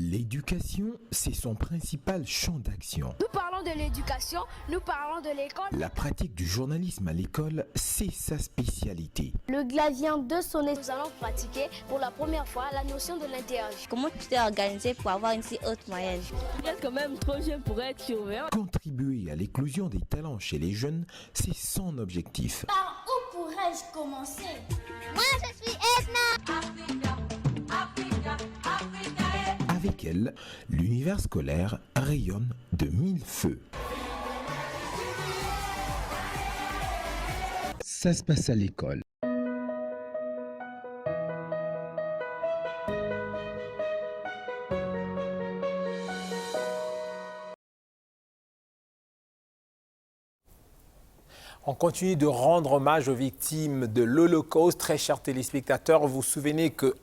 L'éducation, c'est son principal champ d'action. Nous parlons de l'éducation, nous parlons de l'école. La pratique du journalisme à l'école, c'est sa spécialité. Le gradient de sonnet, nous allons pratiquer pour la première fois la notion de l'interroge. Comment tu t'es organisé pour avoir une si haute moyenne? Vous êtes quand même trop jeune pour être surveillant. Contribuer à l'éclosion des talents chez les jeunes, c'est son objectif. Par où pourrais-je commencer? Moi, je suis Edna. Avec elle, l'univers scolaire rayonne de mille feux. Ça se passe à l'école. On continue de rendre hommage aux victimes de l'Holocauste. Très chers téléspectateurs, vous vous souvenez que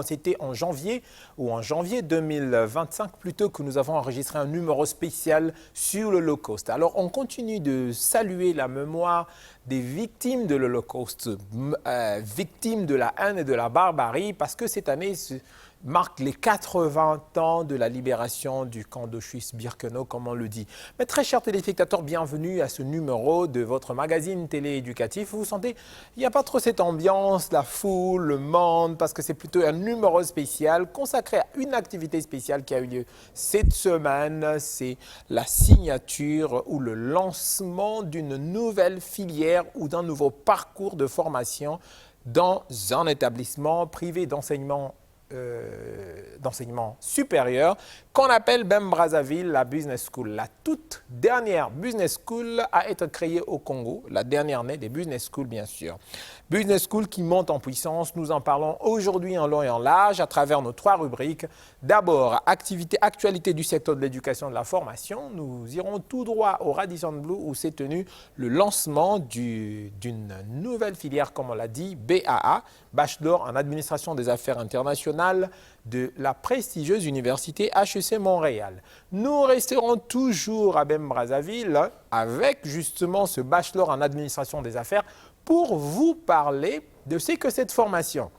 c'était en janvier 2025 plutôt que nous avons enregistré un numéro spécial sur l'Holocauste. Alors on continue de saluer la mémoire des victimes de l'Holocauste, victimes de la haine et de la barbarie, parce que cette année marque les 80 ans de la libération du camp d'Auschwitz-Birkenau, comme on le dit. Mais très chers téléspectateurs, bienvenue à ce numéro de votre magazine télé-éducatif. Vous sentez, il n'y a pas trop cette ambiance, la foule, le monde, parce que c'est plutôt un numéro spécial consacré à une activité spéciale qui a eu lieu cette semaine. C'est la signature ou le lancement d'une nouvelle filière ou d'un nouveau parcours de formation dans un établissement privé d'enseignement supérieur qu'on appelle BEM Brazzaville, la Business School. La toute dernière Business School a été créée au Congo, la dernière née des Business Schools bien sûr. Business School qui monte en puissance, nous en parlons aujourd'hui en long et en large à travers nos 3 rubriques. D'abord, actualité du secteur de l'éducation et de la formation. Nous irons tout droit au Radisson Blu où s'est tenu le lancement d'une nouvelle filière, comme on l'a dit, BAA, Bachelor en Administration des Affaires Internationales de la prestigieuse université HEC Montréal. Nous resterons toujours à BEM Brazzaville avec justement ce Bachelor en Administration des Affaires pour vous parler de ce que cette formation,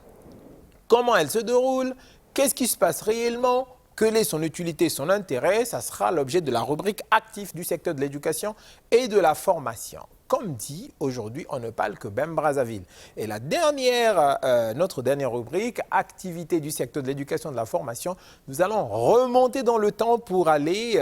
comment elle se déroule, qu'est-ce qui se passe réellement, quelle est son utilité, son intérêt. Ça sera l'objet de la rubrique actif du secteur de l'éducation et de la formation. Comme dit, aujourd'hui, on ne parle que BEM Brazzaville. Et notre dernière rubrique, activité du secteur de l'éducation et de la formation, nous allons remonter dans le temps pour aller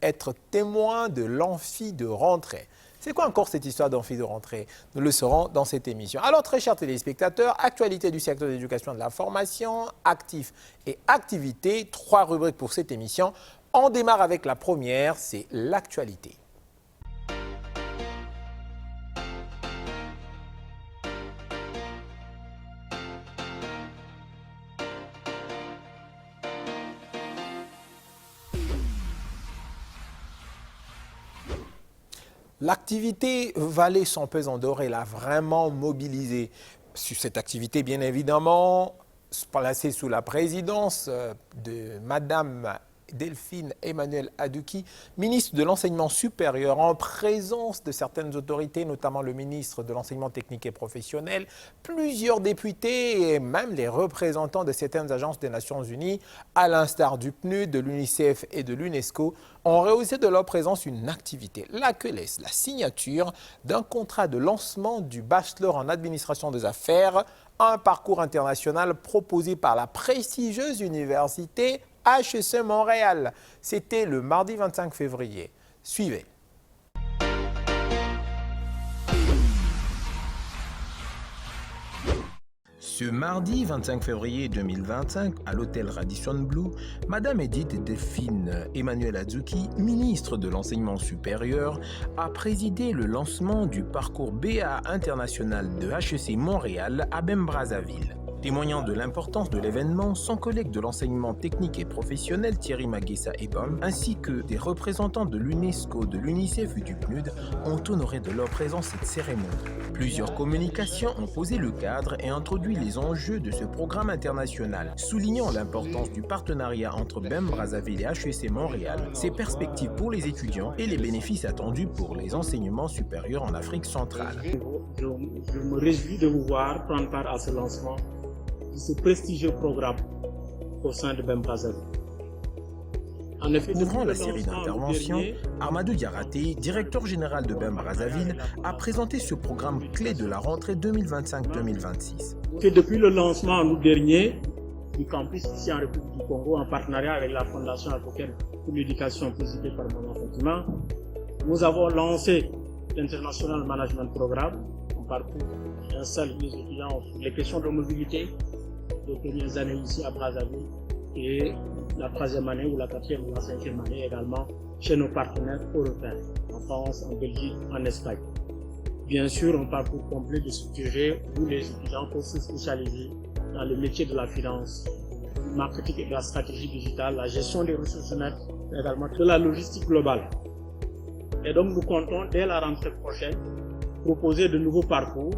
être témoin de l'amphi de rentrée. C'est quoi encore cette histoire d'amphi de rentrée? Nous le saurons dans cette émission. Alors, très chers téléspectateurs, actualité du secteur de l'éducation et de la formation, actifs et activités, 3 rubriques pour cette émission. On démarre avec la première, c'est l'actualité. L'activité Vallée sans pesant d'or, elle a vraiment mobilisé sur cette activité, bien évidemment, placée sous la présidence de Madame Delphine Emmanuel Aduki, ministre de l'Enseignement supérieur, en présence de certaines autorités, notamment le ministre de l'Enseignement technique et professionnel, plusieurs députés et même les représentants de certaines agences des Nations Unies, à l'instar du PNUD, de l'UNICEF et de l'UNESCO, ont rehaussé de leur présence une activité, laquelle est la signature d'un contrat de lancement du Bachelor en Administration des Affaires, un parcours international proposé par la prestigieuse université HEC Montréal. C'était le mardi 25 février. Suivez. Ce mardi 25 février 2025, à l'hôtel Radisson Blu, Madame Edith Delphine Emmanuel Aduki, ministre de l'Enseignement supérieur, a présidé le lancement du parcours BA international de HEC Montréal à BEM Brazzaville. Témoignant de l'importance de l'événement, son collègue de l'enseignement technique et professionnel Thierry Maguessa Ebom, ainsi que des représentants de l'UNESCO, de l'UNICEF et du PNUD ont honoré de leur présence cette cérémonie. Plusieurs communications ont posé le cadre et introduit les enjeux de ce programme international, soulignant l'importance du partenariat entre BEM Brazzaville et HEC Montréal, ses perspectives pour les étudiants et les bénéfices attendus pour les enseignements supérieurs en Afrique centrale. Je me réjouis de vous voir prendre part à ce lancement de ce prestigieux programme au sein de BEM Brazzaville. En effet, Ouvrant la série d'interventions, Amadou Diaraté, directeur général de BEM Brazzaville, a présenté ce programme clé de la rentrée 2025-2026. Depuis le lancement en août dernier du campus ici en République du Congo, en partenariat avec la Fondation africaine pour l'éducation présidée par Maman Fatima, nous avons lancé l'International Management Programme. On parcourt un seul les étudiants sur les questions de mobilité les premières années ici à Brazzaville et la troisième année ou la quatrième ou la cinquième année également chez nos partenaires européens, en France, en Belgique, en Espagne. Bien sûr, un parcours complet de structuré où les étudiants peuvent se spécialiser dans le métier de la finance, du marketing et de la stratégie digitale, la gestion des ressources humaines, mais également de la logistique globale. Et donc nous comptons dès la rentrée prochaine proposer de nouveaux parcours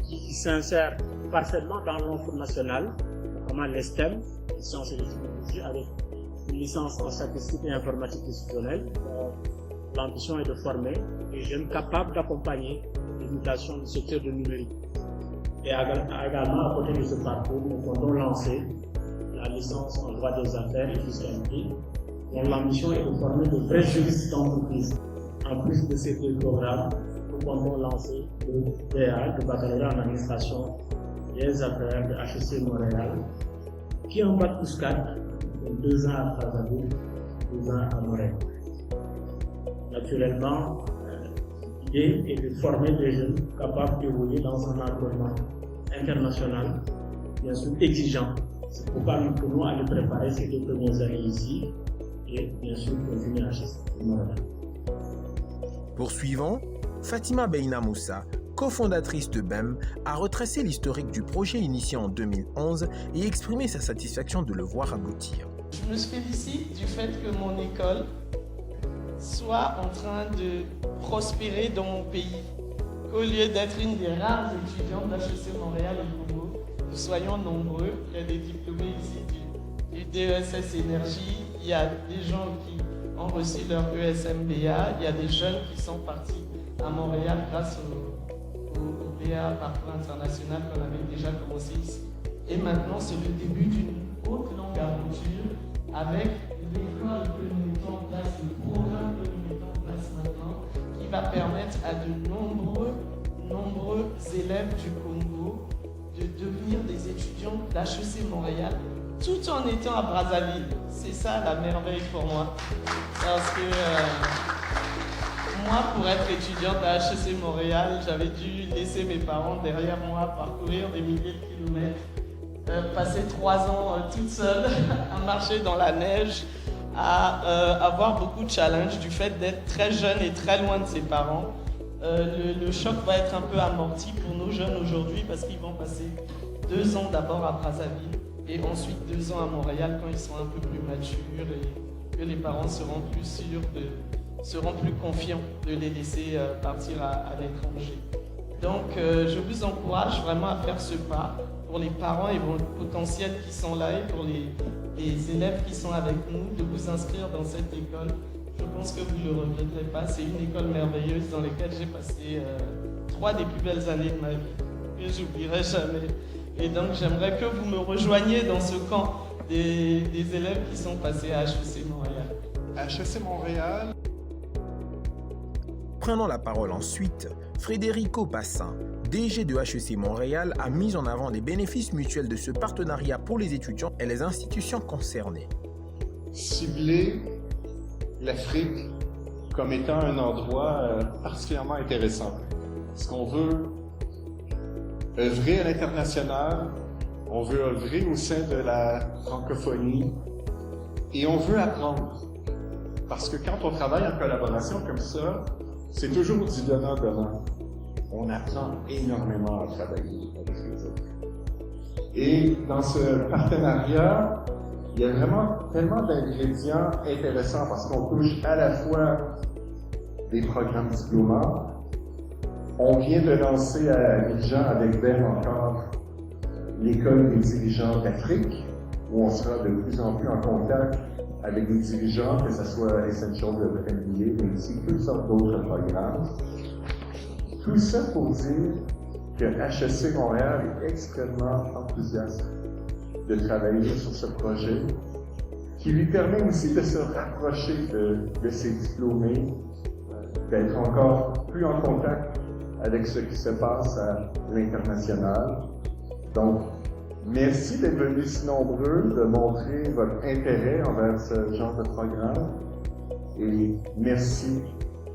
qui s'insèrent parfaitement dans l'offre nationale, notamment les STEM, les sciences et les technologies, avec une licence en statistique et informatique décisionnelle. L'ambition est de former des jeunes capables d'accompagner les mutations du secteur du numérique. Et également, à côté de ce parcours, nous comptons lancer la licence en droit des affaires et fiscalité, dont l'ambition est de former de vrais juristes d'entreprise. En plus de ces deux programmes, nous comptons lancer le BA, le baccalauréat en administration des affaires de HEC Montréal, qui est en bac plus 4, 2 ans à Brazzaville, 2 ans à Montréal. Naturellement, l'idée est de former des jeunes capables d'évoluer dans un environnement international, bien sûr exigeant. C'est pourquoi nous pouvons aller préparer ces 2 premières années ici et bien sûr continuer à HEC Montréal. Poursuivant, Fatima Beina Moussa, cofondatrice de BEM, a retracé l'historique du projet initié en 2011 et exprimé sa satisfaction de le voir aboutir. Je me félicite du fait que mon école soit en train de prospérer dans mon pays. Qu'au lieu d'être une des rares étudiantes d'HEC Montréal et Congo, nous soyons nombreux. Il y a des diplômés ici du DESS Énergie, il y a des gens qui ont reçu leur ESMBA, il y a des jeunes qui sont partis à Montréal grâce au BA Parcours International qu'on avait déjà commencé ici. Et maintenant, c'est le début d'une haute longue aventure avec l'école que nous mettons en place, le programme que nous mettons en place maintenant, qui va permettre à de nombreux élèves du Congo de devenir des étudiants d'HEC Montréal tout en étant à Brazzaville. C'est ça la merveille pour moi. Parce que moi, pour être étudiante à HEC Montréal, j'avais dû laisser mes parents derrière moi, parcourir des milliers de kilomètres, passer 3 ans toute seule à marcher dans la neige, à avoir beaucoup de challenges du fait d'être très jeune et très loin de ses parents. Le choc va être un peu amorti pour nos jeunes aujourd'hui parce qu'ils vont passer 2 ans d'abord à Brazzaville et ensuite 2 ans à Montréal quand ils seront un peu plus matures et que les parents seront plus sûrs seront plus confiants de les laisser partir à l'étranger. Donc je vous encourage vraiment à faire ce pas pour les parents et vos potentiels qui sont là et pour les élèves qui sont avec nous, de vous inscrire dans cette école. Je pense que vous ne le regretterez pas. C'est une école merveilleuse dans laquelle j'ai passé 3 des plus belles années de ma vie, que j'oublierai jamais. Et donc j'aimerais que vous me rejoigniez dans ce camp des élèves qui sont passés à HEC Montréal. HEC Montréal. Prenant la parole ensuite, Frédérico Passin, DG de HEC Montréal, a mis en avant les bénéfices mutuels de ce partenariat pour les étudiants et les institutions concernées. Cibler l'Afrique comme étant un endroit particulièrement intéressant. Parce qu'on veut œuvrer à l'international, on veut œuvrer au sein de la francophonie et on veut apprendre. Parce que quand on travaille en collaboration comme ça, c'est toujours du donnant-donnant. On apprend énormément à travailler avec les autres. Et dans ce partenariat, il y a vraiment tellement d'ingrédients intéressants parce qu'on touche à la fois des programmes diplômants. On vient de lancer à Abidjan avec BEM encore l'école des dirigeants d'Afrique, où on sera de plus en plus en contact avec des dirigeants, que ce soit Essential de MBA, mais aussi toutes sortes d'autres programmes. Tout ça pour dire que HEC Montréal est extrêmement enthousiaste de travailler sur ce projet qui lui permet aussi de se rapprocher de ses diplômés, d'être encore plus en contact avec ce qui se passe à l'international. Donc, merci d'être venus si nombreux, de montrer votre intérêt envers ce genre de programme. Et merci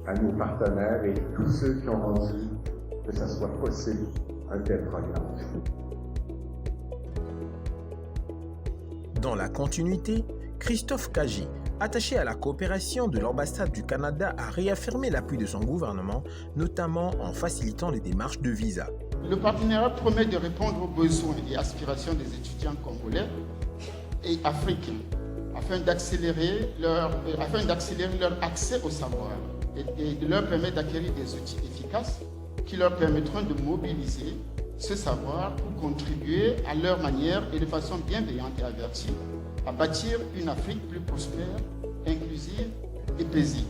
à nos partenaires et tous ceux qui ont rendu que ça soit possible un tel programme. Dans la continuité, Christophe Kaji, attaché à la coopération de l'ambassade du Canada, a réaffirmé l'appui de son gouvernement, notamment en facilitant les démarches de visa. Le partenariat promet de répondre aux besoins et aspirations des étudiants congolais et africains afin d'accélérer leur accès au savoir et de leur permettre d'acquérir des outils efficaces qui leur permettront de mobiliser ce savoir pour contribuer à leur manière et de façon bienveillante et avertie à bâtir une Afrique plus prospère, inclusive et paisible.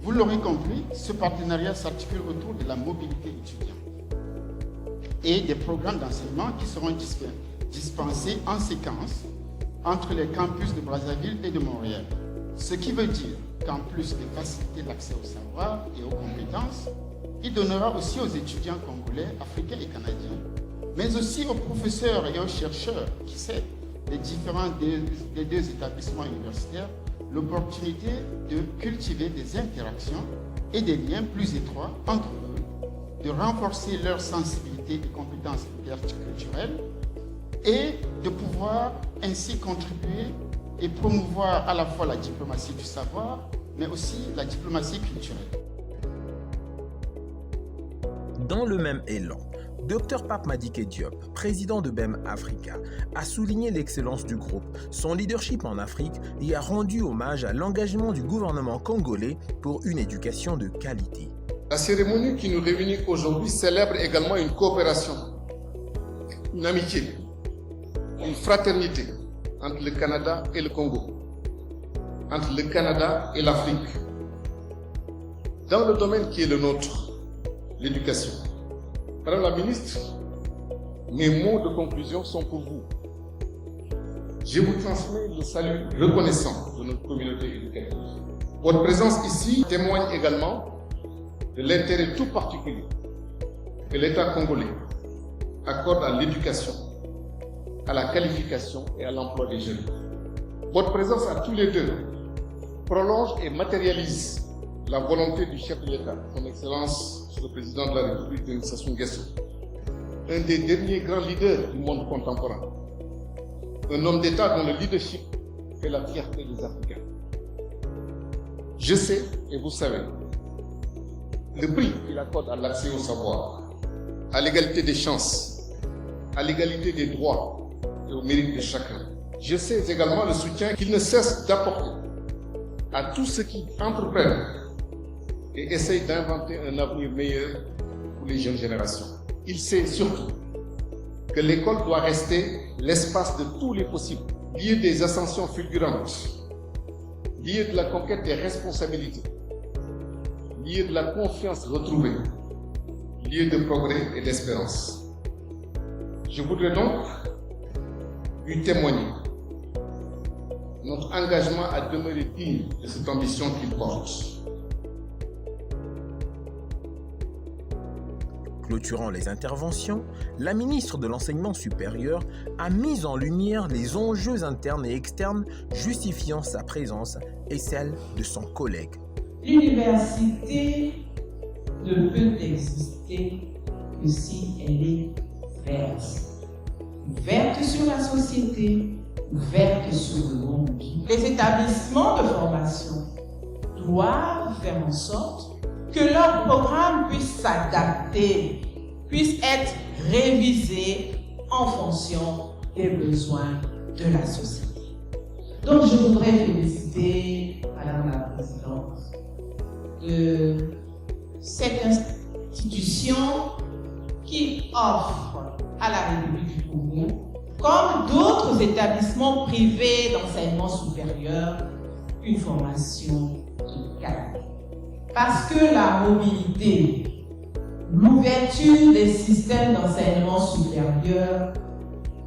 Vous l'aurez compris, ce partenariat s'articule autour de la mobilité étudiante et des programmes d'enseignement qui seront dispensés en séquence entre les campus de Brazzaville et de Montréal. Ce qui veut dire qu'en plus de faciliter l'accès au savoir et aux compétences, il donnera aussi aux étudiants congolais, africains et canadiens, mais aussi aux professeurs et aux chercheurs qui cèdent des deux établissements universitaires, l'opportunité de cultiver des interactions et des liens plus étroits entre eux, de renforcer leur sensibilité et compétences interculturelles et de pouvoir ainsi contribuer et promouvoir à la fois la diplomatie du savoir, mais aussi la diplomatie culturelle. Dans le même élan, Dr Pape Madické Diop, président de BEM Africa, a souligné l'excellence du groupe, son leadership en Afrique et a rendu hommage à l'engagement du gouvernement congolais pour une éducation de qualité. La cérémonie qui nous réunit aujourd'hui célèbre également une coopération, une amitié, une fraternité entre le Canada et le Congo, entre le Canada et l'Afrique, dans le domaine qui est le nôtre, l'éducation. Madame la ministre, mes mots de conclusion sont pour vous. Je vous transmets le salut reconnaissant de notre communauté éducative. Votre présence ici témoigne également de l'intérêt tout particulier que l'État congolais accorde à l'éducation, à la qualification et à l'emploi des jeunes. Votre présence à tous les deux prolonge et matérialise la volonté du chef de l'État, son Excellence le Président de la République, Denis Sassou Nguesso, un des derniers grands leaders du monde contemporain, un homme d'État dont le leadership fait la fierté des Africains. Je sais, et vous savez, le prix qu'il accorde à l'accès au savoir, à l'égalité des chances, à l'égalité des droits et au mérite de chacun. Je sais également le soutien qu'il ne cesse d'apporter à tous ceux qui entreprennent et essayent d'inventer un avenir meilleur pour les jeunes générations. Il sait surtout que l'école doit rester l'espace de tous les possibles, lieu des ascensions fulgurantes, lieu de la conquête des responsabilités, lieu de la confiance retrouvée, lieu de progrès et d'espérance. Je voudrais donc lui témoigner notre engagement à demeurer digne de cette ambition qu'il porte. Clôturant les interventions, la ministre de l'Enseignement supérieur a mis en lumière les enjeux internes et externes justifiant sa présence et celle de son collègue. L'université ne peut exister que si elle est verte. Verte sur la société, verte sur le monde. Les établissements de formation doivent faire en sorte que leur programme puisse s'adapter, puisse être révisé en fonction des besoins de la société. Donc je voudrais féliciter Madame la Présidente de cette institution qui offre à la République du Congo, comme d'autres établissements privés d'enseignement supérieur, une formation de qualité. Parce que la mobilité, l'ouverture des systèmes d'enseignement supérieur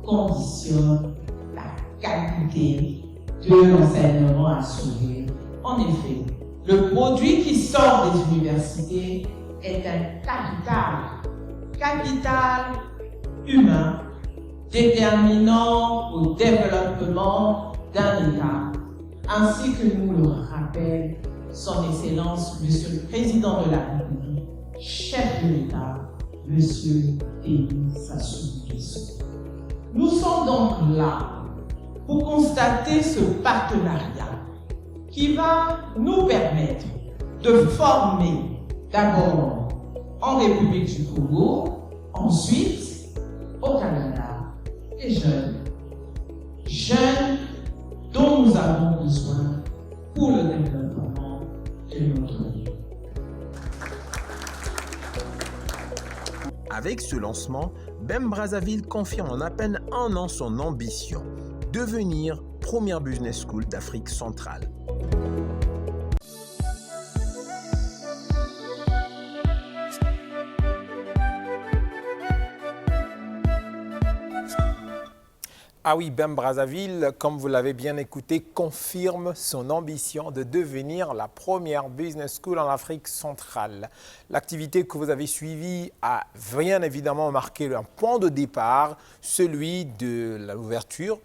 conditionne la qualité de l'enseignement assuré. En effet, le produit qui sort des universités est un capital humain déterminant au développement d'un État, ainsi que nous le rappelle son Excellence, Monsieur le Président de la République, chef de l'État, Monsieur Denis Sassou Nguesso. Nous sommes donc là pour constater ce partenariat qui va nous permettre de former d'abord en République du Congo, ensuite au Canada, les jeunes dont nous avons besoin pour le développement de notre pays. Avec ce lancement, BEM Brazzaville confirme en à peine un an son ambition, devenir première business school d'Afrique centrale. Ah oui, BEM Brazzaville, comme vous l'avez bien écouté, confirme son ambition de devenir la première business school en Afrique centrale. L'activité que vous avez suivie a bien évidemment marqué un point de départ, celui de l'ouverture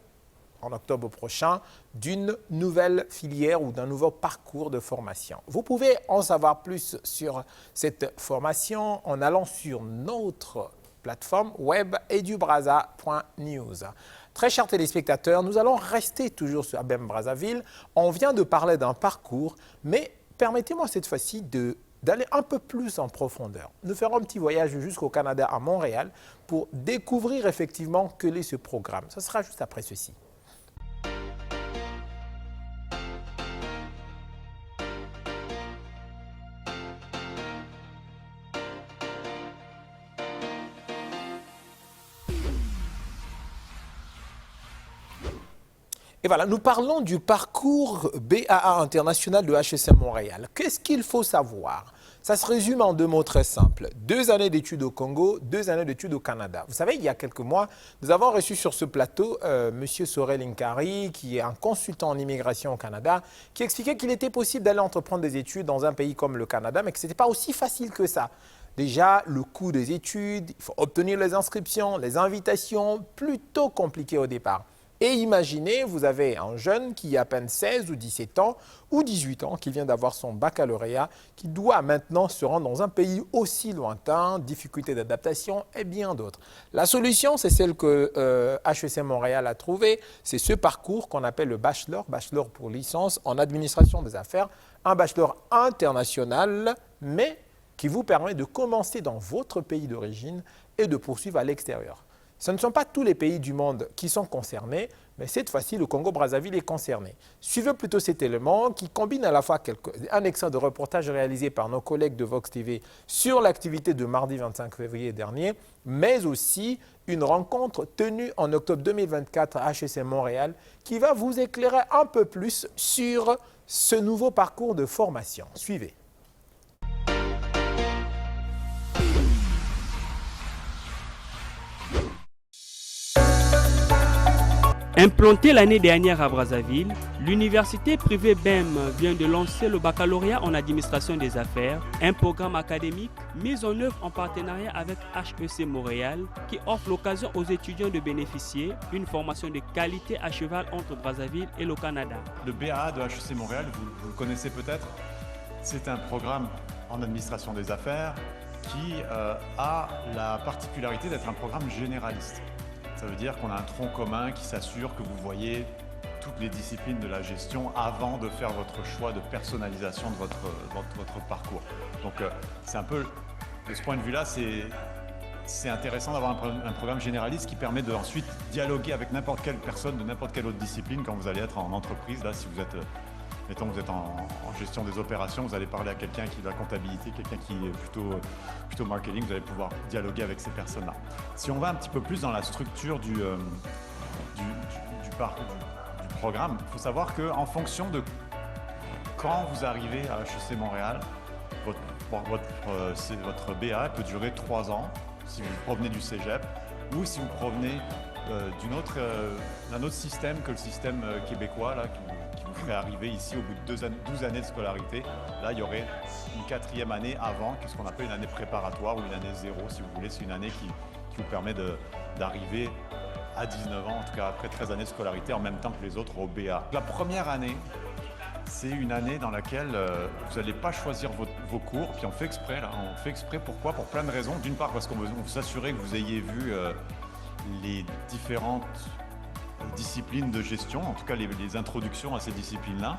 en octobre prochain d'une nouvelle filière ou d'un nouveau parcours de formation. Vous pouvez en savoir plus sur cette formation en allant sur notre plateforme web edubraza.news. Très chers téléspectateurs, nous allons rester toujours sur BEM Brazzaville. On vient de parler d'un parcours, mais permettez-moi cette fois-ci d'aller un peu plus en profondeur. Nous ferons un petit voyage jusqu'au Canada, à Montréal, pour découvrir effectivement quel est ce programme. Ce sera juste après ceci. Et voilà, nous parlons du parcours BAA international de HEC Montréal. Qu'est-ce qu'il faut savoir? Ça se résume en deux mots très simples. 2 années d'études au Congo, 2 années d'études au Canada. Vous savez, il y a quelques mois, nous avons reçu sur ce plateau M. Sorel Nkari, qui est un consultant en immigration au Canada, qui expliquait qu'il était possible d'aller entreprendre des études dans un pays comme le Canada, mais que ce n'était pas aussi facile que ça. Déjà, le coût des études, il faut obtenir les inscriptions, les invitations, plutôt compliqué au départ. Et imaginez, vous avez un jeune qui a à peine 16 ou 17 ans ou 18 ans, qui vient d'avoir son baccalauréat, qui doit maintenant se rendre dans un pays aussi lointain, difficulté d'adaptation et bien d'autres. La solution, c'est celle que HEC Montréal a trouvée, c'est ce parcours qu'on appelle le bachelor pour licence en administration des affaires, un bachelor international, mais qui vous permet de commencer dans votre pays d'origine et de poursuivre à l'extérieur. Ce ne sont pas tous les pays du monde qui sont concernés, mais cette fois-ci, le Congo-Brazzaville est concerné. Suivez plutôt cet élément qui combine à la fois un extrait de reportage réalisé par nos collègues de Vox TV sur l'activité de mardi 25 février dernier, mais aussi une rencontre tenue en octobre 2024 à HEC Montréal qui va vous éclairer un peu plus sur ce nouveau parcours de formation. Suivez. Implantée l'année dernière à Brazzaville, l'université privée BEM vient de lancer le baccalauréat en administration des affaires, un programme académique mis en œuvre en partenariat avec HEC Montréal qui offre l'occasion aux étudiants de bénéficier d'une formation de qualité à cheval entre Brazzaville et le Canada. Le BAA de HEC Montréal, vous le connaissez peut-être, c'est un programme en administration des affaires qui a la particularité d'être un programme généraliste. Ça veut dire qu'on a un tronc commun qui s'assure que vous voyez toutes les disciplines de la gestion avant de faire votre choix de personnalisation de votre parcours. Donc c'est un peu, de ce point de vue-là, c'est intéressant d'avoir un programme généraliste qui permet de ensuite dialoguer avec n'importe quelle personne de n'importe quelle autre discipline quand vous allez être en entreprise. Là, si vous êtes, mettons que vous êtes en gestion des opérations, vous allez parler à quelqu'un qui est de la comptabilité, quelqu'un qui est plutôt marketing, vous allez pouvoir dialoguer avec ces personnes-là. Si on va un petit peu plus dans la structure du programme, il faut savoir qu'en fonction de quand vous arrivez à HEC Montréal, votre BA peut durer 3 ans si vous provenez du cégep ou si vous provenez d'un autre système que le système québécois là, qui vous ferait arriver ici au bout de 12 années de scolarité. Là, il y aurait une 4e année avant, ce qu'on appelle une année préparatoire ou une année 0, si vous voulez. C'est une année qui vous permet d'arriver à 19 ans, en tout cas après 13 années de scolarité, en même temps que les autres au BA. La première année, c'est une année dans laquelle vous n'allez pas choisir vos cours, puis on fait exprès. Là. On fait exprès, pourquoi? Pour plein de raisons. D'une part, parce qu'on veut s'assurer que vous ayez vu les différentes disciplines de gestion, en tout cas les introductions à ces disciplines-là.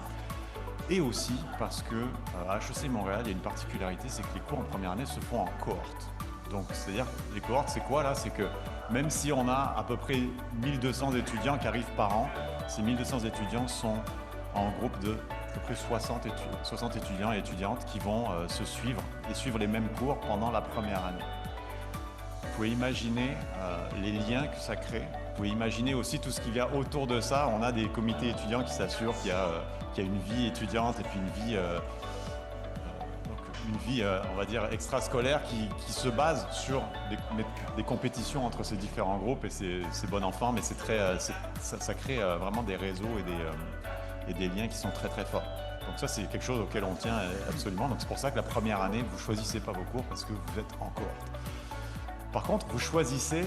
Et aussi parce que à HEC Montréal, il y a une particularité, c'est que les cours en première année se font en cohorte. Donc, c'est-à-dire, les cohortes, c'est quoi là? C'est que même si on a à peu près 1200 étudiants qui arrivent par an, ces 1200 étudiants sont en groupe de à peu près 60 étudiants et étudiantes qui vont se suivre et suivre les mêmes cours pendant la première année. Vous pouvez imaginer les liens que ça crée. Vous pouvez imaginer aussi tout ce qu'il y a autour de ça. On a des comités étudiants qui s'assurent qu'il y a une vie étudiante et puis une vie, on va dire, extrascolaire qui se base sur des compétitions entre ces différents groupes, et c'est bon enfant, mais ça crée vraiment des réseaux et des liens qui sont très très forts. Donc ça, c'est quelque chose auquel on tient absolument. Donc c'est pour ça que la première année, vous ne choisissez pas vos cours parce que vous êtes en cohorte. Par contre, vous choisissez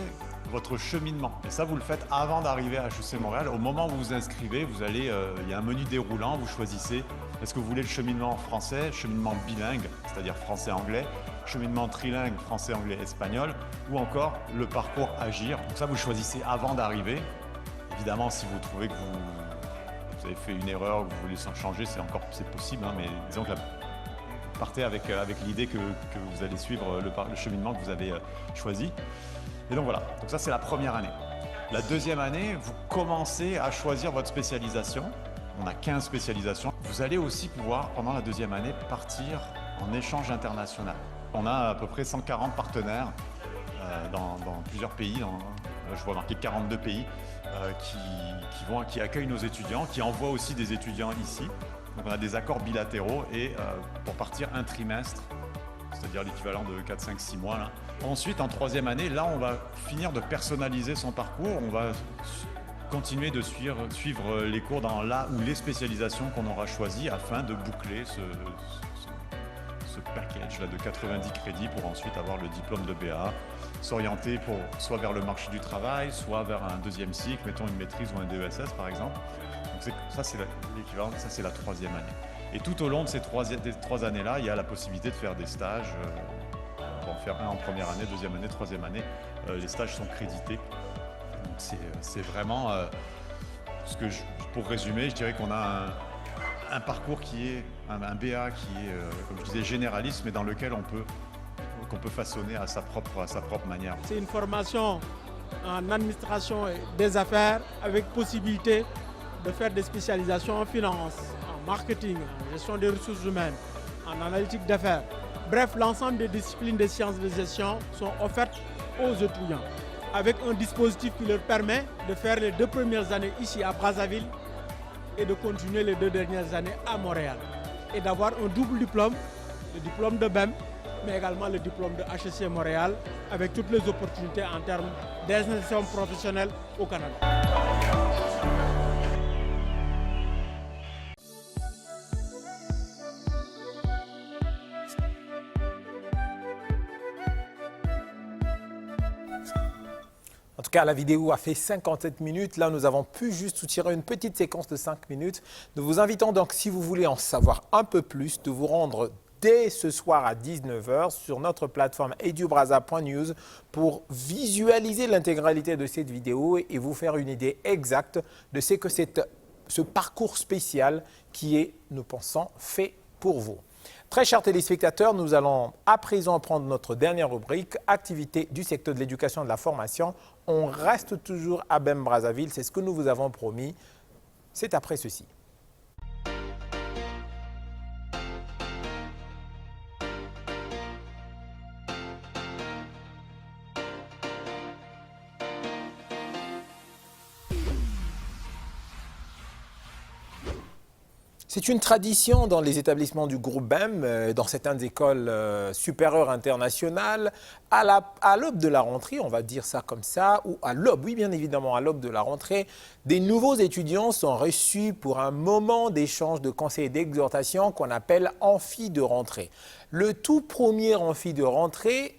votre cheminement. Et ça, vous le faites avant d'arriver à HEC Montréal. Au moment où vous vous inscrivez, il y a un menu déroulant, vous choisissez est-ce que vous voulez le cheminement français, cheminement bilingue, c'est-à-dire français-anglais, cheminement trilingue, français-anglais-espagnol, ou encore le parcours Agir. Donc ça, vous choisissez avant d'arriver. Évidemment, si vous trouvez que vous avez fait une erreur, que vous voulez changer, c'est possible, hein, mais disons que partez avec l'idée que vous allez suivre le cheminement que vous avez choisi. Et donc voilà, donc ça c'est la première année. La deuxième année, vous commencez à choisir votre spécialisation. On a 15 spécialisations. Vous allez aussi pouvoir, pendant la deuxième année, partir en échange international. On a à peu près 140 partenaires dans plusieurs pays. Je vois marqué 42 pays qui accueillent nos étudiants, qui envoient aussi des étudiants ici. Donc on a des accords bilatéraux et pour partir un trimestre, c'est-à-dire l'équivalent de 4, 5, 6 mois. Là. Ensuite, en troisième année, là, on va finir de personnaliser son parcours. On va continuer de suivre les cours dans la ou les spécialisations qu'on aura choisies afin de boucler ce package là, de 90 crédits pour ensuite avoir le diplôme de BA, s'orienter soit vers le marché du travail, soit vers un deuxième cycle, mettons une maîtrise ou un DESS par exemple. Donc ça, c'est l'équivalent, ça c'est la troisième année. Et tout au long de ces trois années-là, il y a la possibilité de faire des stages. On va en faire un en première année, deuxième année, troisième année. Les stages sont crédités. C'est vraiment pour résumer, je dirais qu'on a un parcours qui est un BA qui est, comme je disais, généraliste, mais dans lequel qu'on peut façonner à sa propre manière. C'est une formation en administration des affaires avec possibilité de faire des spécialisations en finance, en marketing, en gestion des ressources humaines, en analytique d'affaires. Bref, l'ensemble des disciplines des sciences de gestion sont offertes aux étudiants, avec un dispositif qui leur permet de faire les 2 premières années ici à Brazzaville et de continuer les 2 dernières années à Montréal. Et d'avoir un double diplôme, le diplôme de BEM, mais également le diplôme de HEC Montréal, avec toutes les opportunités en termes d'insertion professionnelle au Canada. En tout cas, la vidéo a fait 57 minutes. Là, nous avons pu juste soutirer une petite séquence de 5 minutes. Nous vous invitons donc, si vous voulez en savoir un peu plus, de vous rendre dès ce soir à 19 h sur notre plateforme edubraza.news pour visualiser l'intégralité de cette vidéo et vous faire une idée exacte de ce que c'est ce parcours spécial qui est, nous pensons, fait pour vous. Très chers téléspectateurs, nous allons à présent prendre notre dernière rubrique, activité du secteur de l'éducation et de la formation. On reste toujours à BEM Brazzaville, c'est ce que nous vous avons promis. C'est après ceci. C'est une tradition dans les établissements du groupe BEM, dans certaines écoles supérieures internationales, à l'aube de la rentrée, on va dire ça comme ça, ou à l'aube, oui bien évidemment, à l'aube de la rentrée, des nouveaux étudiants sont reçus pour un moment d'échange, de conseil et d'exhortation qu'on appelle amphi de rentrée. Le tout premier amphi de rentrée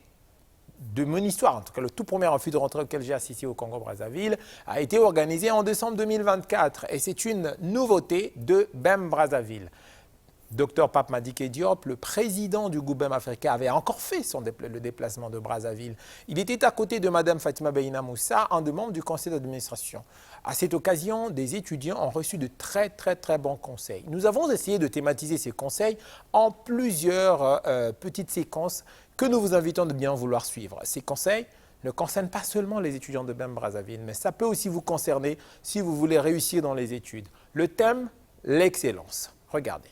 de mon histoire, en tout cas le tout premier amphi de rentrée auquel j'ai assisté au Congo-Brazzaville, a été organisé en décembre 2024 et c'est une nouveauté de BEM Brazzaville. Dr Pape Madické Diop, le président du groupe BEM Africa, avait encore fait le déplacement de Brazzaville. Il était à côté de Mme Fatima Beina Moussa, un des membres du conseil d'administration. À cette occasion, des étudiants ont reçu de très bons conseils. Nous avons essayé de thématiser ces conseils en plusieurs petites séquences que nous vous invitons de bien vouloir suivre. Ces conseils ne concernent pas seulement les étudiants de BEM Brazzaville, mais ça peut aussi vous concerner si vous voulez réussir dans les études. Le thème, l'excellence. Regardez.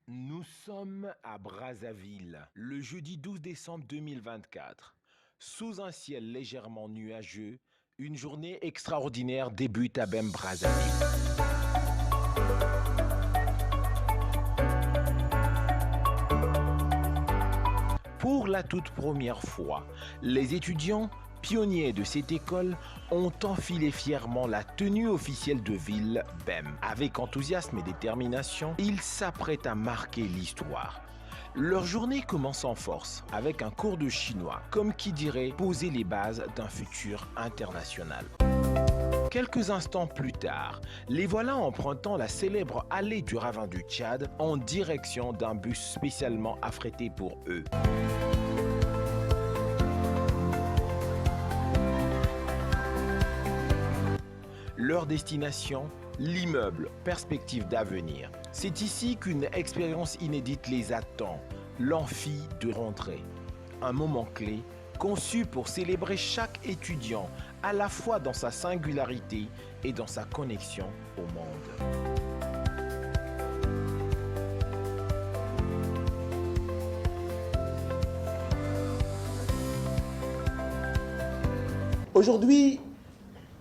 Nous sommes à Brazzaville, le jeudi 12 décembre 2024. Sous un ciel légèrement nuageux, une journée extraordinaire débute à BEM Brazzaville. Pour la toute première fois, les étudiants pionniers de cette école ont enfilé fièrement la tenue officielle de ville BEM. Avec enthousiasme et détermination, ils s'apprêtent à marquer l'histoire. Leur journée commence en force avec un cours de chinois, comme qui dirait poser les bases d'un futur international. Quelques instants plus tard, les voilà empruntant la célèbre allée du ravin du Tchad en direction d'un bus spécialement affrété pour eux. Leur destination, l'immeuble, perspective d'avenir. C'est ici qu'une expérience inédite les attend, l'amphi de rentrée. Un moment clé conçu pour célébrer chaque étudiant, à la fois dans sa singularité et dans sa connexion au monde. Aujourd'hui,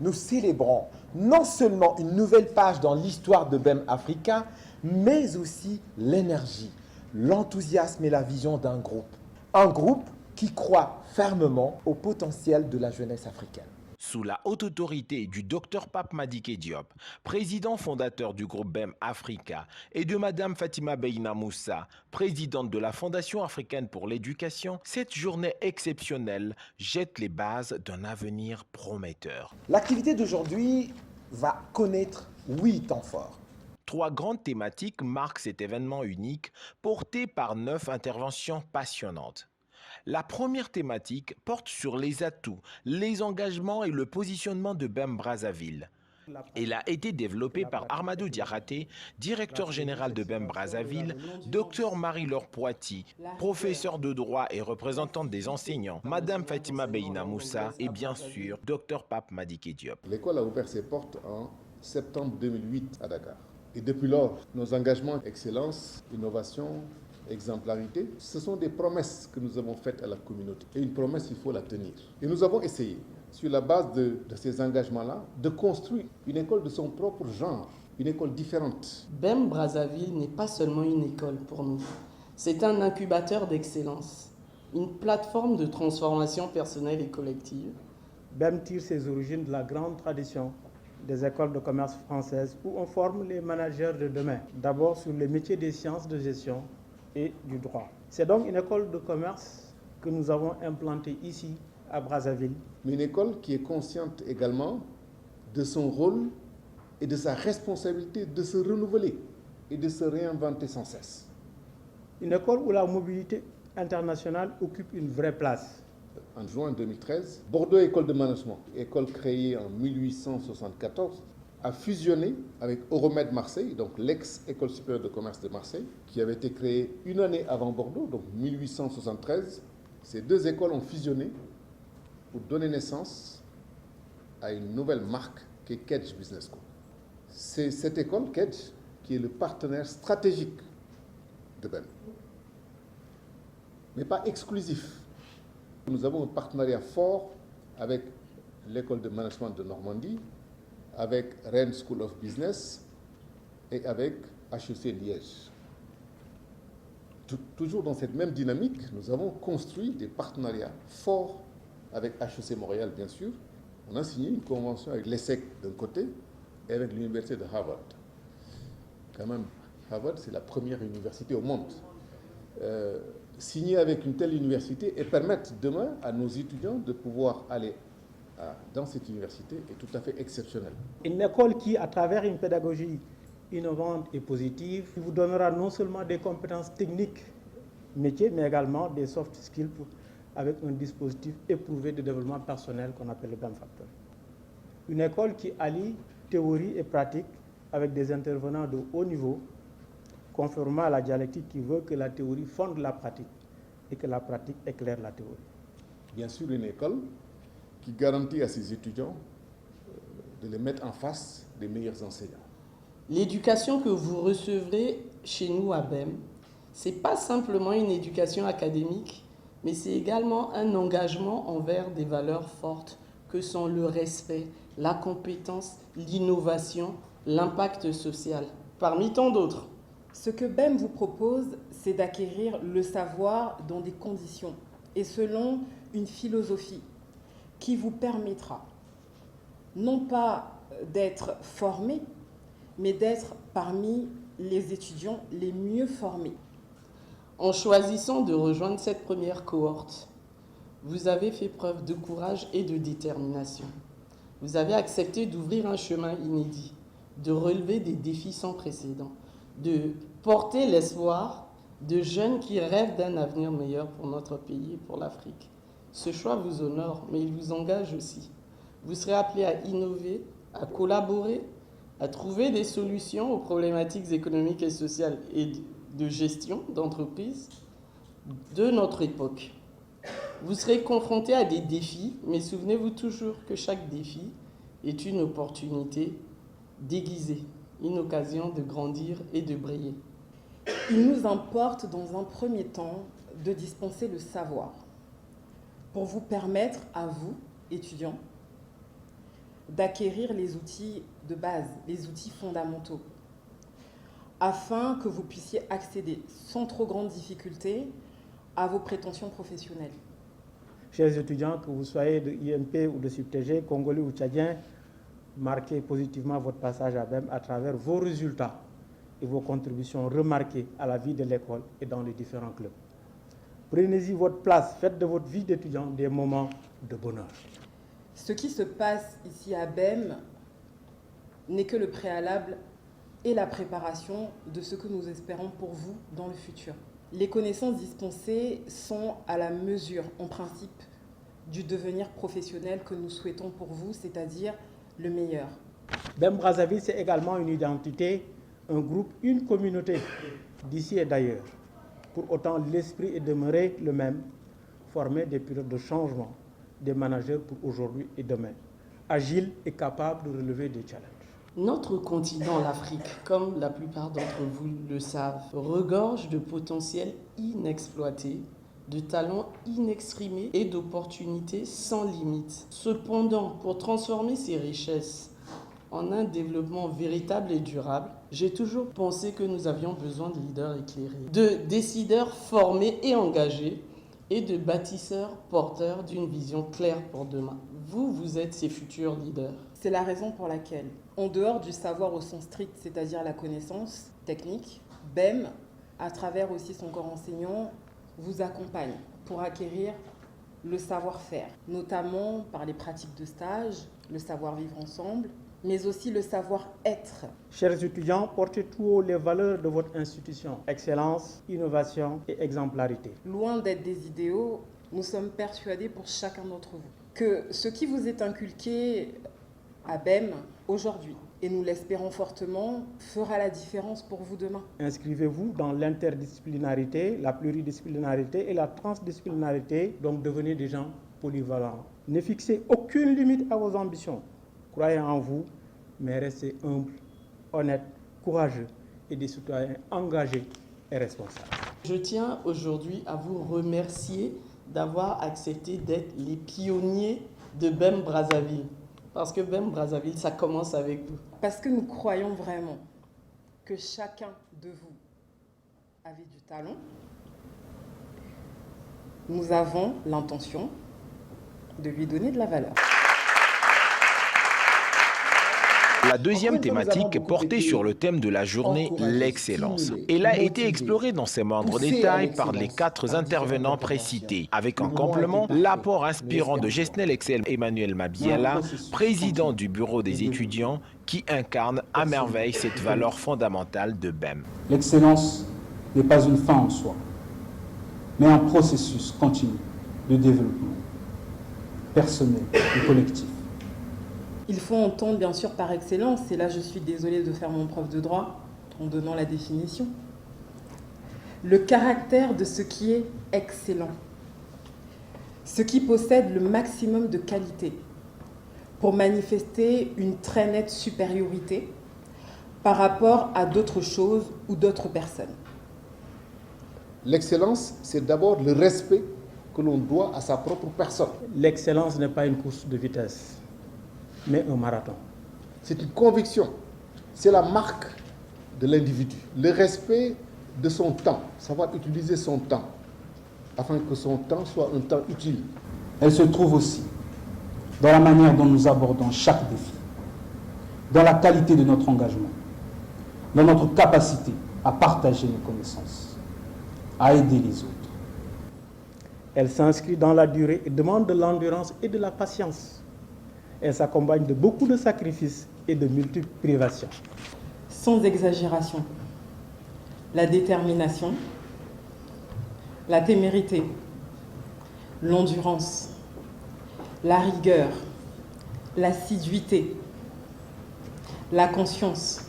nous célébrons non seulement une nouvelle page dans l'histoire de BEM Africa, mais aussi l'énergie, l'enthousiasme et la vision d'un groupe. Un groupe qui croit fermement au potentiel de la jeunesse africaine. Sous la haute autorité du Dr Pape Madické Diop, président fondateur du groupe BEM Africa, et de Mme Fatima Beina Moussa, présidente de la Fondation africaine pour l'éducation, cette journée exceptionnelle jette les bases d'un avenir prometteur. L'activité d'aujourd'hui va connaître 8 temps forts. 3 grandes thématiques marquent cet événement unique, porté par 9 interventions passionnantes. La première thématique porte sur les atouts, les engagements et le positionnement de BEM Brazzaville. Elle a été développée par Armadou Diakhaté, directeur général de BEM Brazzaville, Dr Marie-Laure Poiti, professeur de droit et représentante des enseignants, Mme Fatima Beina Moussa et bien sûr Dr Pape Madické Diop. L'école a ouvert ses portes en septembre 2008 à Dakar. Et depuis lors, nos engagements excellence, innovation, exemplarité, ce sont des promesses que nous avons faites à la communauté. Et une promesse, il faut la tenir. Et nous avons essayé, sur la base de ces engagements-là, de construire une école de son propre genre, une école différente. BEM Brazzaville n'est pas seulement une école pour nous. C'est un incubateur d'excellence, une plateforme de transformation personnelle et collective. BEM tire ses origines de la grande tradition des écoles de commerce françaises où on forme les managers de demain, d'abord sur les métiers des sciences de gestion et du droit. C'est donc une école de commerce que nous avons implantée ici à Brazzaville. Mais une école qui est consciente également de son rôle et de sa responsabilité de se renouveler et de se réinventer sans cesse. Une école où la mobilité internationale occupe une vraie place. En juin 2013, Bordeaux École de Management, école créée en 1874, a fusionné avec Euromed Marseille, donc l'ex-École supérieure de commerce de Marseille, qui avait été créée une année avant Bordeaux, donc 1873. Ces 2 écoles ont fusionné pour donner naissance à une nouvelle marque qui est Kedge Business School. C'est cette école, Kedge, qui est le partenaire stratégique de BEM. Mais pas exclusif. Nous avons un partenariat fort avec l'école de management de Normandie, avec Rennes School of Business et avec HEC Liège. Toujours dans cette même dynamique, nous avons construit des partenariats forts avec HEC Montréal, bien sûr. On a signé une convention avec l'ESSEC d'un côté et avec l'université de Harvard. Quand même, Harvard, c'est la première université au monde. Signer avec une telle université et permettre demain à nos étudiants de pouvoir aller dans cette université est tout à fait exceptionnel. Une école qui, à travers une pédagogie innovante et positive, vous donnera non seulement des compétences techniques, métiers, mais également des soft skills avec un dispositif éprouvé de développement personnel qu'on appelle le BEM Factor. Une école qui allie théorie et pratique avec des intervenants de haut niveau, conformément à la dialectique qui veut que la théorie fonde la pratique et que la pratique éclaire la théorie. Bien sûr, une école qui garantit à ses étudiants de les mettre en face des meilleurs enseignants. L'éducation que vous recevrez chez nous à BEM, ce n'est pas simplement une éducation académique, mais c'est également un engagement envers des valeurs fortes que sont le respect, la compétence, l'innovation, l'impact social, parmi tant d'autres. Ce que BEM vous propose, c'est d'acquérir le savoir dans des conditions et selon une philosophie qui vous permettra non pas d'être formé, mais d'être parmi les étudiants les mieux formés. En choisissant de rejoindre cette première cohorte, vous avez fait preuve de courage et de détermination. Vous avez accepté d'ouvrir un chemin inédit, de relever des défis sans précédent, de porter l'espoir de jeunes qui rêvent d'un avenir meilleur pour notre pays et pour l'Afrique. Ce choix vous honore, mais il vous engage aussi. Vous serez appelés à innover, à collaborer, à trouver des solutions aux problématiques économiques et sociales et de gestion d'entreprise de notre époque. Vous serez confrontés à des défis, mais souvenez-vous toujours que chaque défi est une opportunité déguisée, une occasion de grandir et de briller. Il nous importe dans un premier temps de dispenser le savoir pour vous permettre à vous, étudiants, d'acquérir les outils de base, les outils fondamentaux, afin que vous puissiez accéder sans trop grande difficulté à vos prétentions professionnelles. Chers étudiants, que vous soyez de IMP ou de SUPTG, congolais ou tchadiens, marquez positivement votre passage à BEM à travers vos résultats et vos contributions remarquées à la vie de l'école et dans les différents clubs. Prenez-y votre place, faites de votre vie d'étudiant des moments de bonheur. Ce qui se passe ici à BEM n'est que le préalable et la préparation de ce que nous espérons pour vous dans le futur. Les connaissances dispensées sont à la mesure, en principe, du devenir professionnel que nous souhaitons pour vous, c'est-à-dire le meilleur. BEM Brazzaville, c'est également une identité, un groupe, une communauté d'ici et d'ailleurs. Pour autant, l'esprit est demeuré le même, formé des périodes de changement, des managers pour aujourd'hui et demain, agiles et capables de relever des challenges. Notre continent, l'Afrique, comme la plupart d'entre vous le savent, regorge de potentiel inexploité, de talents inexprimés et d'opportunités sans limite. Cependant, pour transformer ces richesses en un développement véritable et durable, j'ai toujours pensé que nous avions besoin de leaders éclairés, de décideurs formés et engagés et de bâtisseurs porteurs d'une vision claire pour demain. Vous êtes ces futurs leaders. C'est la raison pour laquelle, en dehors du savoir au sens strict, c'est-à-dire la connaissance technique, BEM, à travers aussi son corps enseignant, vous accompagne pour acquérir le savoir-faire, notamment par les pratiques de stage, le savoir-vivre ensemble, mais aussi le savoir-être. Chers étudiants, portez tout haut les valeurs de votre institution. Excellence, innovation et exemplarité. Loin d'être des idéaux, nous sommes persuadés pour chacun d'entre vous que ce qui vous est inculqué à BEM aujourd'hui, et nous l'espérons fortement, fera la différence pour vous demain. Inscrivez-vous dans l'interdisciplinarité, la pluridisciplinarité et la transdisciplinarité, donc devenez des gens polyvalents. Ne fixez aucune limite à vos ambitions. Croyez en vous, mais restez humble, honnête, courageux et des citoyens engagés et responsables. Je tiens aujourd'hui à vous remercier d'avoir accepté d'être les pionniers de BEM Brazzaville? Parce que BEM Brazzaville, ça commence avec vous. Parce que nous croyons vraiment que chacun de vous avait du talent. Nous avons l'intention de lui donner de la valeur. La deuxième thématique portait sur le thème de la journée, l'excellence. Elle a été explorée dans ses moindres détails par les 4 intervenants précités, avec en complément l'apport inspirant de Gesnel Excel Emmanuel Mabiala, président du bureau des étudiants, qui incarne à merveille cette valeur fondamentale de BEM. L'excellence n'est pas une fin en soi, mais un processus continu de développement personnel et collectif. Il faut entendre bien sûr par excellence, et là je suis désolée de faire mon prof de droit en donnant la définition, le caractère de ce qui est excellent, ce qui possède le maximum de qualité pour manifester une très nette supériorité par rapport à d'autres choses ou d'autres personnes. L'excellence, c'est d'abord le respect que l'on doit à sa propre personne. L'excellence n'est pas une course de vitesse, mais un marathon. C'est une conviction, c'est la marque de l'individu. Le respect de son temps, savoir utiliser son temps, afin que son temps soit un temps utile. Elle se trouve aussi dans la manière dont nous abordons chaque défi, dans la qualité de notre engagement, dans notre capacité à partager nos connaissances, à aider les autres. Elle s'inscrit dans la durée et demande de l'endurance et de la patience. Elle s'accompagne de beaucoup de sacrifices et de multiples privations. Sans exagération, la détermination, la témérité, l'endurance, la rigueur, l'assiduité, la conscience,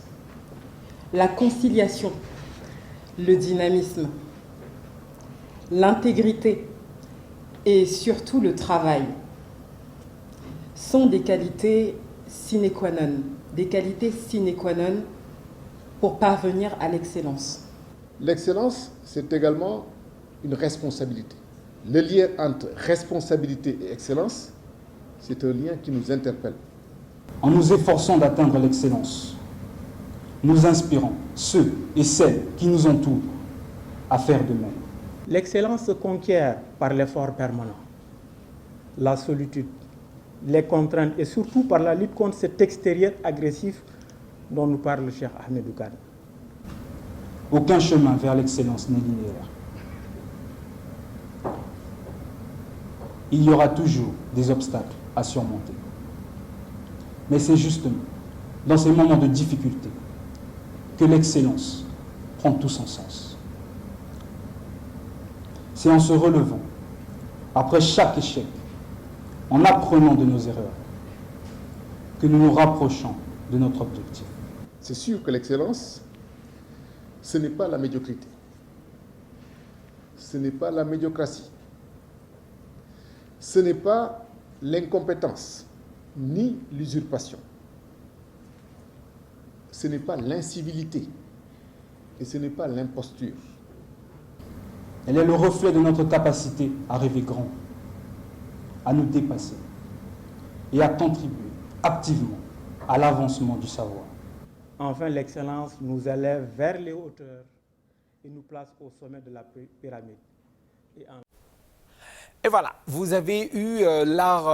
la conciliation, le dynamisme, l'intégrité et surtout le travail sont des qualités sine qua non, pour parvenir à l'excellence. L'excellence, c'est également une responsabilité. Le lien entre responsabilité et excellence, c'est un lien qui nous interpelle. En nous efforçant d'atteindre l'excellence, nous inspirons ceux et celles qui nous entourent à faire de même. L'excellence se conquiert par l'effort permanent, la solitude, les contraintes et surtout par la lutte contre cet extérieur agressif dont nous parle le Cheikh Ahmedou Kane. Aucun chemin vers l'excellence n'est linéaire. Il y aura toujours des obstacles à surmonter. Mais c'est justement dans ces moments de difficulté que l'excellence prend tout son sens. C'est en se relevant, après chaque échec, en apprenant de nos erreurs, que nous nous rapprochons de notre objectif. C'est sûr que l'excellence, ce n'est pas la médiocrité. Ce n'est pas la médiocratie. Ce n'est pas l'incompétence, ni l'usurpation. Ce n'est pas l'incivilité et ce n'est pas l'imposture. Elle est le reflet de notre capacité à rêver grand, à nous dépasser et à contribuer activement à l'avancement du savoir. Enfin, l'excellence nous élève vers les hauteurs et nous place au sommet de la pyramide. Et voilà, vous avez eu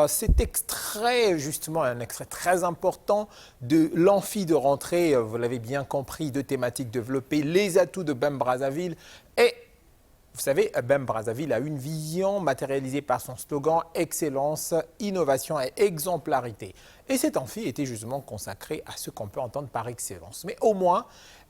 cet extrait, justement un extrait très important de l'amphi de rentrée, vous l'avez bien compris, de thématiques développées, les atouts de BEM Brazzaville. Et vous savez, BEM Brazzaville a une vision matérialisée par son slogan « Excellence, innovation et exemplarité ». Et cet amphi était justement consacré à ce qu'on peut entendre par excellence. Mais au moins,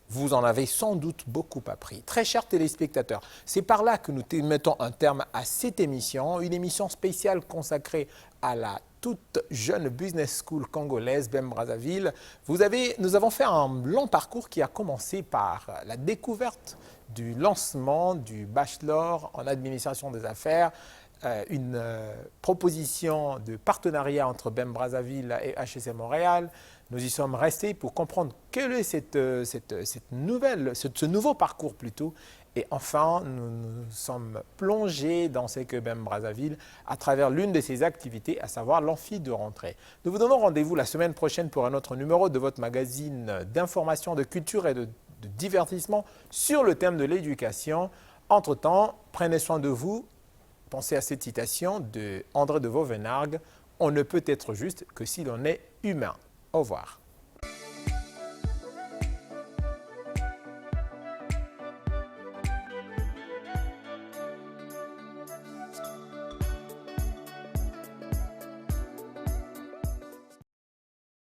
vous en avez sans doute beaucoup appris. Très chers téléspectateurs, c'est par là que nous mettons un terme à cette émission, une émission spéciale consacrée à la toute jeune business school congolaise BEM Brazzaville. Nous avons fait un long parcours qui a commencé par la découverte du lancement du bachelor en administration des affaires, une proposition de partenariat entre BEM Brazzaville et HEC Montréal. Nous y sommes restés pour comprendre quel est ce nouveau parcours plutôt. Et enfin, nous nous sommes plongés dans ce que BEM Brazzaville à travers l'une de ses activités, à savoir l'amphi de rentrée. Nous vous donnons rendez-vous la semaine prochaine pour un autre numéro de votre magazine d'information, de culture et de divertissement sur le thème de l'éducation. Entre-temps, prenez soin de vous. Pensez à cette citation de André de Vauvenargues. On ne peut être juste que si l'on est humain. Au revoir.